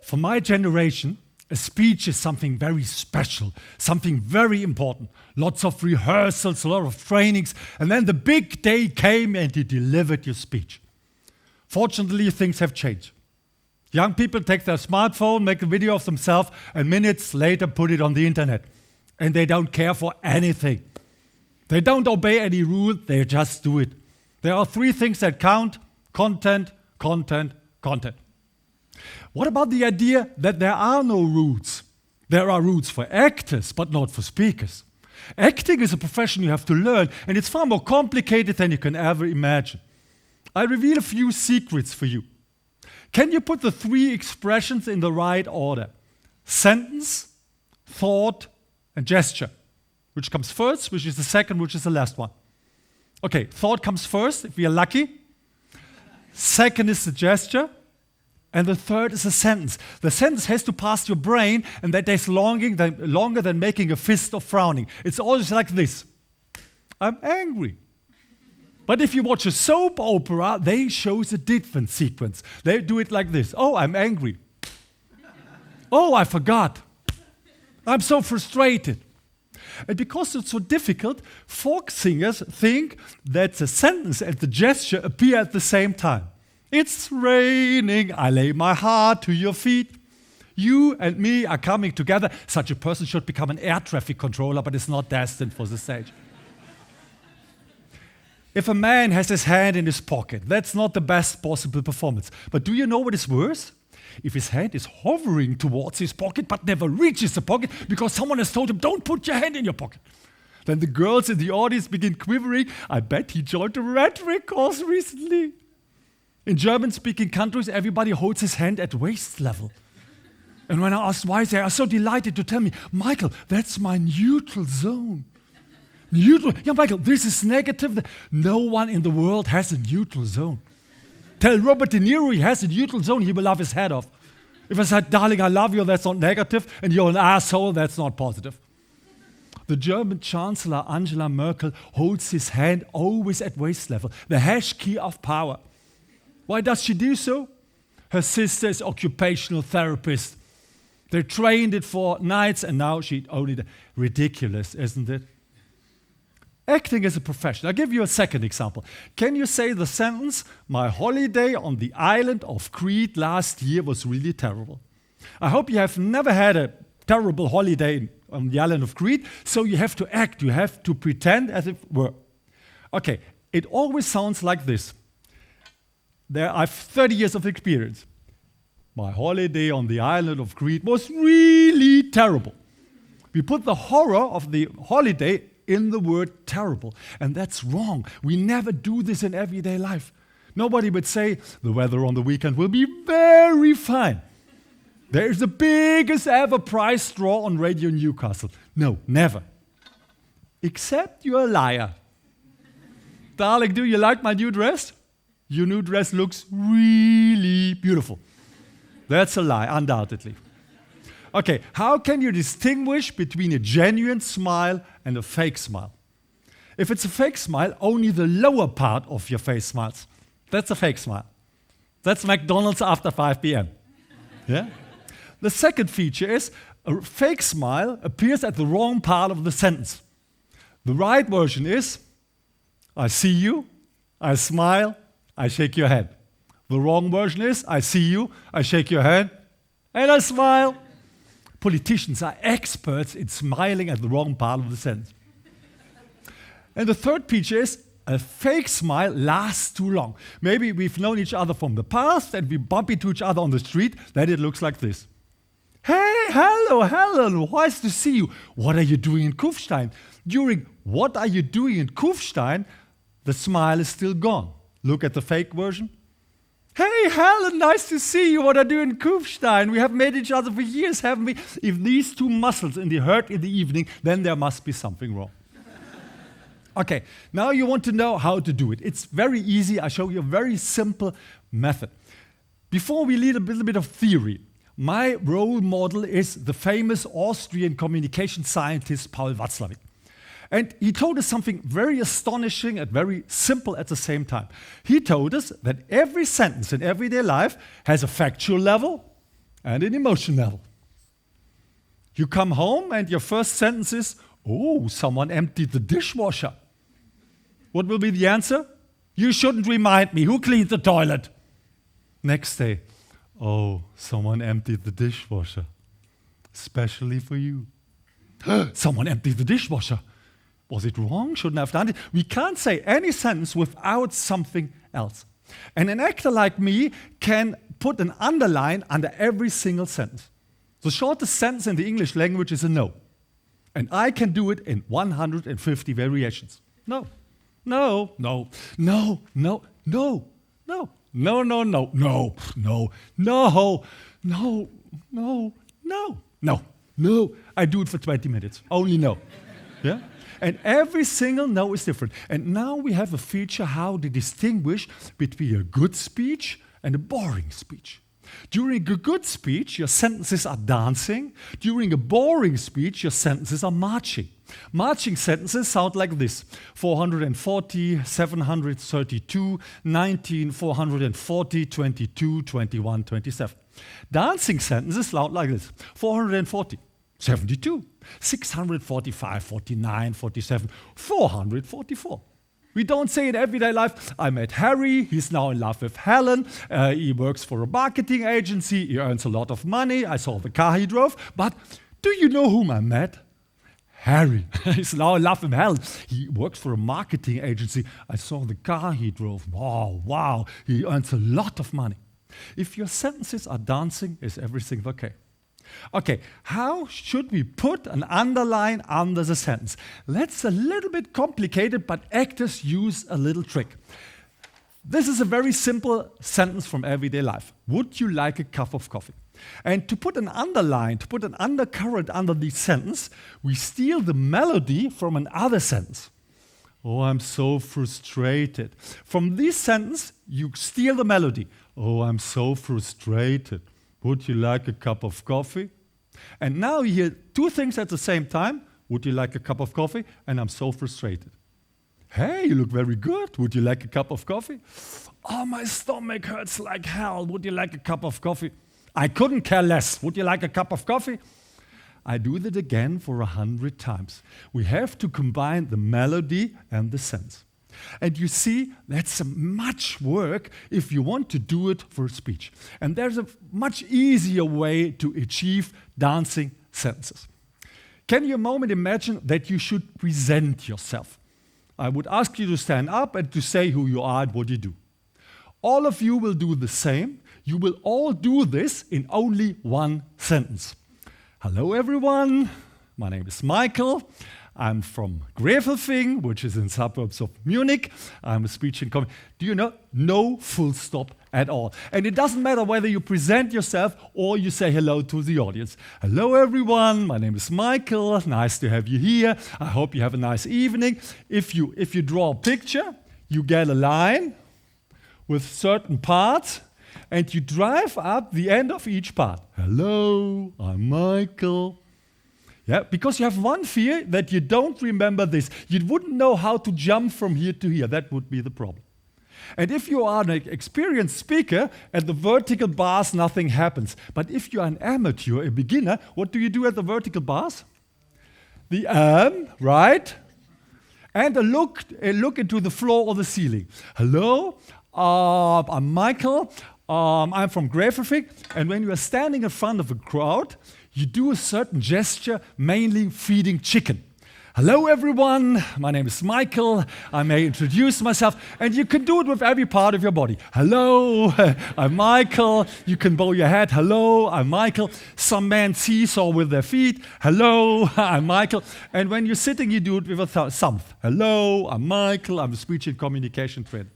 For my generation, a speech is something very special, something very important. Lots of rehearsals, a lot of trainings, and then the big day came and you delivered your speech. Fortunately, things have changed. Young people take their smartphone, make a video of themselves, and minutes later put it on the internet. And they don't care for anything. They don't obey any rule, they just do it. There are 3 things that count: content, content, content. What about the idea that there are no rules? There are rules for actors, but not for speakers. Acting is a profession you have to learn, and it's far more complicated than you can ever imagine. I reveal a few secrets for you. Can you put the 3 expressions in the right order? Sentence, thought, and gesture. Which comes first, which is the second, which is the last one? Okay, thought comes first, if we are lucky. Second is the gesture. And the third is a sentence. The sentence has to pass your brain, and that takes longer than making a fist or frowning. It's always like this. I'm angry. But if you watch a soap opera, they show a different sequence. They do it like this. Oh, I'm angry. Oh, I forgot. I'm so frustrated. And because it's so difficult, folk singers think that the sentence and the gesture appear at the same time. It's raining, I lay my heart to your feet. You and me are coming together. Such a person should become an air traffic controller, but is not destined for the stage. If a man has his hand in his pocket, that's not the best possible performance. But do you know what is worse? If his hand is hovering towards his pocket, but never reaches the pocket because someone has told him, don't put your hand in your pocket. Then the girls in the audience begin quivering. I bet he joined a rhetoric course recently. In German-speaking countries, everybody holds his hand at waist level. And when I asked why, they are so delighted to tell me, Michael, that's my neutral zone. Neutral? Yeah, Michael, this is negative. No one in the world has a neutral zone. Tell Robert De Niro he has a neutral zone, he will laugh his head off. If I said, darling, I love you, that's not negative, and you're an asshole, that's not positive. The German Chancellor Angela Merkel holds his hand always at waist level, the hash key of power. Why does she do so? Her sister is occupational therapist. They trained it for nights, and now she only does. Ridiculous, isn't it? Acting is a profession. I'll give you a second example. Can you say the sentence, my holiday on the island of Crete last year was really terrible? I hope you have never had a terrible holiday on the island of Crete, so you have to act, you have to pretend as if it were. Okay, it always sounds like this. I have 30 years of experience. My holiday on the island of Crete was really terrible. We put the horror of the holiday in the word terrible, and that's wrong. We never do this in everyday life. Nobody would say, the weather on the weekend will be very fine. There is the biggest ever prize draw on Radio Newcastle. No, never. Except you're a liar. Darling, do you like my new dress? Your new dress looks really beautiful. That's a lie, undoubtedly. Okay, how can you distinguish between a genuine smile and a fake smile? If it's a fake smile, only the lower part of your face smiles. That's a fake smile. That's McDonald's after 5 p.m. Yeah? The second feature is a fake smile appears at the wrong part of the sentence. The right version is, I see you, I smile, I shake your hand. The wrong version is, I see you, I shake your hand, and I smile. Politicians are experts in smiling at the wrong part of the sentence. And the third feature is, a fake smile lasts too long. Maybe we've known each other from the past and we bump into each other on the street, then it looks like this. Hey, hello, nice to see you. What are you doing in Kufstein? During what are you doing in Kufstein, the smile is still gone. Look at the fake version. Hey, Helen, nice to see you. What are you doing in Kufstein? We have met each other for years, haven't we? If these two muscles hurt in the evening, then there must be something wrong. Okay, now you want to know how to do it. It's very easy. I show you a very simple method. Before we lead a little bit of theory, my role model is the famous Austrian communication scientist Paul Watzlawick. And he told us something very astonishing and very simple at the same time. He told us that every sentence in everyday life has a factual level and an emotional. You come home and your first sentence is, oh, someone emptied the dishwasher. What will be the answer? You shouldn't remind me. Who cleaned the toilet? Next day, oh, someone emptied the dishwasher. Especially for you. Someone emptied the dishwasher. Was it wrong? Shouldn't I have done it? We can't say any sentence without something else. And an actor like me can put an underline under every single sentence. The shortest sentence in the English language is a no. And I can do it in 150 variations. No, no, no, no, no, no, no, no, no, no, no, no, no, no, no, no, no, no. I do it for 20 minutes. Only no. Yeah? And every single no is different. And now we have a feature how to distinguish between a good speech and a boring speech. During a good speech, your sentences are dancing. During a boring speech, your sentences are marching. Marching sentences sound like this: 440, 732, 19, 440, 22, 21, 27. Dancing sentences sound like this: 440, 72, 645, 49, 47, 444. We don't say in everyday life, I met Harry, he's now in love with Helen, he works for a marketing agency, he earns a lot of money, I saw the car he drove, but do you know whom I met? Harry. He's now in love with Helen. He works for a marketing agency. I saw the car he drove. Wow, wow, he earns a lot of money. If your sentences are dancing, is everything okay? Okay, how should we put an underline under the sentence? That's a little bit complicated, but actors use a little trick. This is a very simple sentence from everyday life. Would you like a cup of coffee? And to put an underline, to put an undercurrent under the sentence, we steal the melody from another sentence. Oh, I'm so frustrated. From this sentence, you steal the melody. Oh, I'm so frustrated. Would you like a cup of coffee? And now you hear two things at the same time. Would you like a cup of coffee? And I'm so frustrated. Hey, you look very good. Would you like a cup of coffee? Oh, my stomach hurts like hell. Would you like a cup of coffee? I couldn't care less. Would you like a cup of coffee? I do that again for 100 times. We have to combine the melody and the sense. And you see, that's much work if you want to do it for speech. And there's a much easier way to achieve dancing sentences. Can you a moment imagine that you should present yourself? I would ask you to stand up and to say who you are and what you do. All of you will do the same. You will all do this in only one sentence. Hello, everyone. My name is Michael. I'm from Gräfelfing, which is in suburbs of Munich. I'm a speech and comedy. Do you know? No full stop at all. And it doesn't matter whether you present yourself or you say hello to the audience. Hello, everyone. My name is Michael. Nice to have you here. I hope you have a nice evening. If you draw a picture, you get a line with certain parts, and you drive up the end of each part. Hello, I'm Michael. Yeah, because you have one fear that you don't remember this. You wouldn't know how to jump from here to here. That would be the problem. And if you are an experienced speaker, at the vertical bars, nothing happens. But if you are an amateur, a beginner, what do you do at the vertical bars? The right? And a look into the floor or the ceiling. Hello, I'm Michael. I'm from Gräfelfing. And when you are standing in front of a crowd, you do a certain gesture, mainly feeding chicken. Hello, everyone. My name is Michael. I may introduce myself. And you can do it with every part of your body. Hello, I'm Michael. You can bow your head. Hello, I'm Michael. Some men seesaw with their feet. Hello, I'm Michael. And when you're sitting, you do it with a thumb. Hello, I'm Michael. I'm a speech and communication trainer.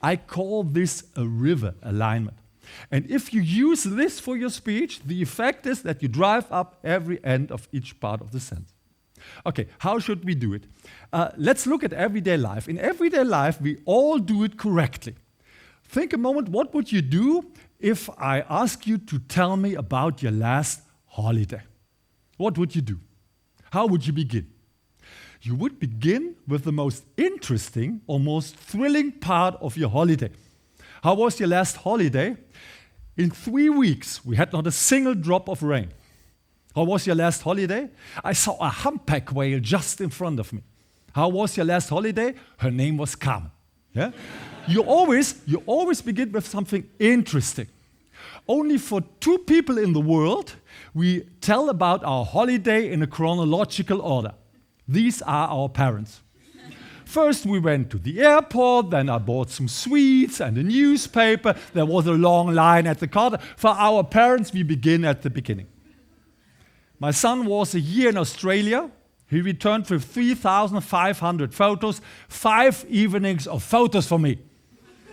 I call this a river alignment. And if you use this for your speech, the effect is that you drive up every end of each part of the sentence. Okay, how should we do it? Let's look at everyday life. In everyday life, we all do it correctly. Think a moment, what would you do if I ask you to tell me about your last holiday? What would you do? How would you begin? You would begin with the most interesting or most thrilling part of your holiday. How was your last holiday? In 3 weeks, we had not a single drop of rain. How was your last holiday? I saw a humpback whale just in front of me. How was your last holiday? Her name was Carmen. Yeah? You always begin with something interesting. Only for 2 people in the world, we tell about our holiday in a chronological order. These are our parents. First, we went to the airport, then I bought some sweets and a newspaper. There was a long line at the counter. For our parents, we begin at the beginning. My son was a year in Australia. He returned with 3,500 photos, 5 evenings of photos for me.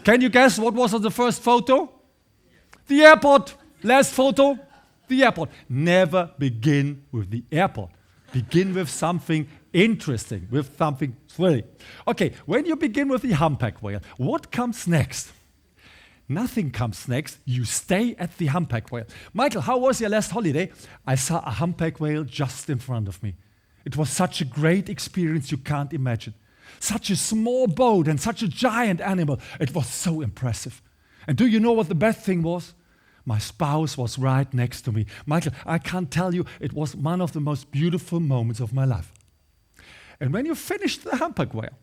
Can you guess what was on the first photo? The airport. Last photo, the airport. Never begin with the airport. Begin with something interesting, with something thrilling. Okay, when you begin with the humpback whale, what comes next? Nothing comes next. You stay at the humpback whale. Michael, how was your last holiday? I saw a humpback whale just in front of me. It was such a great experience you can't imagine. Such a small boat and such a giant animal. It was so impressive. And do you know what the best thing was? My spouse was right next to me. Michael, I can't tell you, it was one of the most beautiful moments of my life. And when you finished the humpback whale,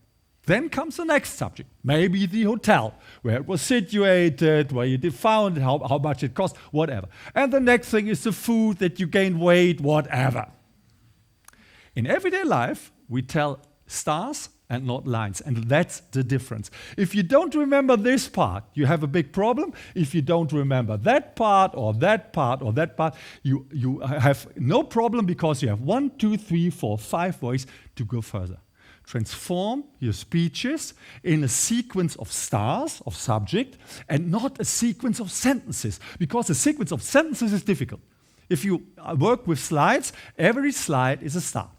then comes the next subject. Maybe the hotel, where it was situated, where you found it, how much it cost, whatever. And the next thing is the food, that you gain weight, whatever. In everyday life, we tell stars and not lines, and that's the difference. If you don't remember this part, you have a big problem. If you don't remember that part or that part or that part, you have no problem, because you have 1, 2, 3, 4, 5 ways to go further. Transform your speeches in a sequence of stars, of subject, and not a sequence of sentences, because a sequence of sentences is difficult. If you work with slides, every slide is a star.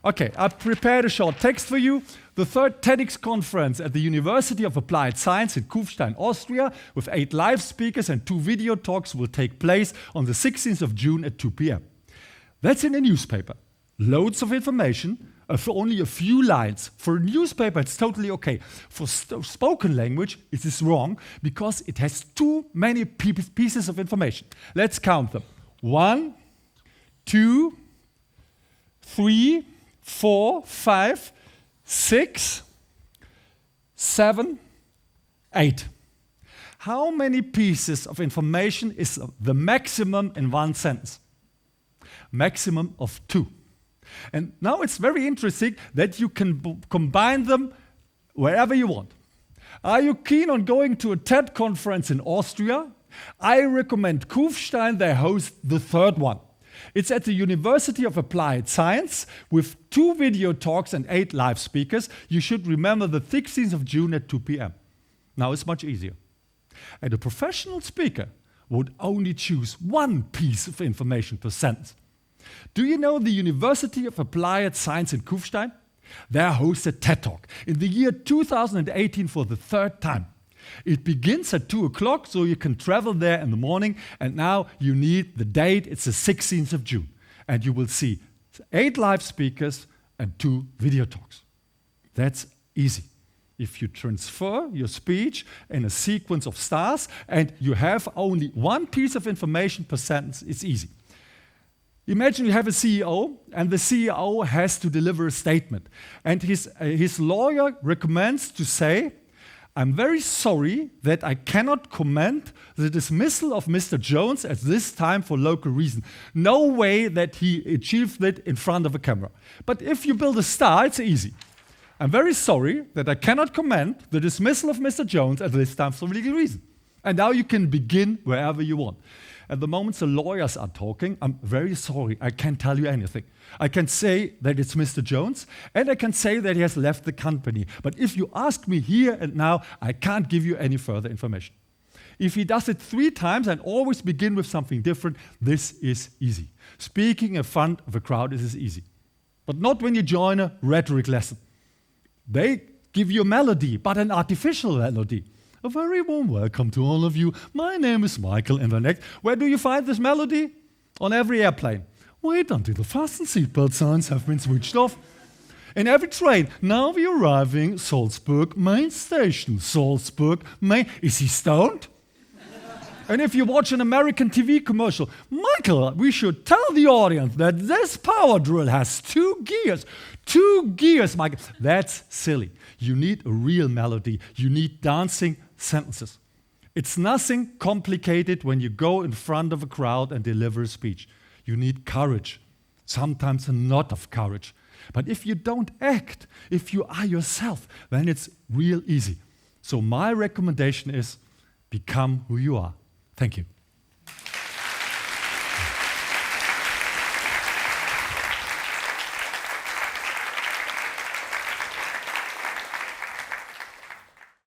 Okay, I prepared a short text for you. The 3rd TEDx conference at the University of Applied Science in Kufstein, Austria, with 8 live speakers and 2 video talks, will take place on the 16th of June at 2 p.m. That's in a newspaper. Loads of information for only a few lines. For a newspaper, it's totally okay. For spoken language, it is wrong, because it has too many pieces of information. Let's count them. 1, 2, 3, 4, 5, 6, 7, 8. How many pieces of information is the maximum in one sentence? Maximum of 2. And now it's very interesting that you can combine them wherever you want. Are you keen on going to a TED conference in Austria? I recommend Kufstein. They host the 3rd one. It's at the University of Applied Science with 2 video talks and 8 live speakers. You should remember the 16th of June at 2 p.m. Now it's much easier. And a professional speaker would only choose 1 piece of information per sentence. Do you know the University of Applied Science in Kufstein? They host a TED Talk in the year 2018 for the 3rd time. It begins at 2 o'clock, so you can travel there in the morning. And now you need the date. It's the 16th of June. And you will see 8 live speakers and 2 video talks. That's easy. If you transfer your speech in a sequence of stars and you have only 1 piece of information per sentence, it's easy. Imagine you have a CEO, and the CEO has to deliver a statement. And his lawyer recommends to say, I'm very sorry that I cannot comment the dismissal of Mr. Jones at this time for local reason. No way that he achieved it in front of a camera. But if you build a star, it's easy. I'm very sorry that I cannot comment the dismissal of Mr. Jones at this time for legal reason. And now you can begin wherever you want. At the moment the lawyers are talking, I'm very sorry, I can't tell you anything. I can say that it's Mr. Jones, and I can say that he has left the company. But if you ask me here and now, I can't give you any further information. If he does it 3 times and always begin with something different, this is easy. Speaking in front of a crowd is easy. But not when you join a rhetoric lesson. They give you a melody, but an artificial melody. A very warm welcome to all of you. My name is Michael, and the next. Where do you find this melody? On every airplane. Wait until the fasten seatbelt signs have been switched off. In every train. Now we're arriving Salzburg main station. Salzburg main. Is he stoned? And if you watch an American TV commercial, Michael, we should tell the audience that this power drill has 2 gears. 2 gears, Michael. That's silly. You need a real melody. You need dancing sentences. It's nothing complicated when you go in front of a crowd and deliver a speech. You need courage, sometimes a lot of courage. But if you don't act, if you are yourself, then it's real easy. So my recommendation is become who you are. Thank you.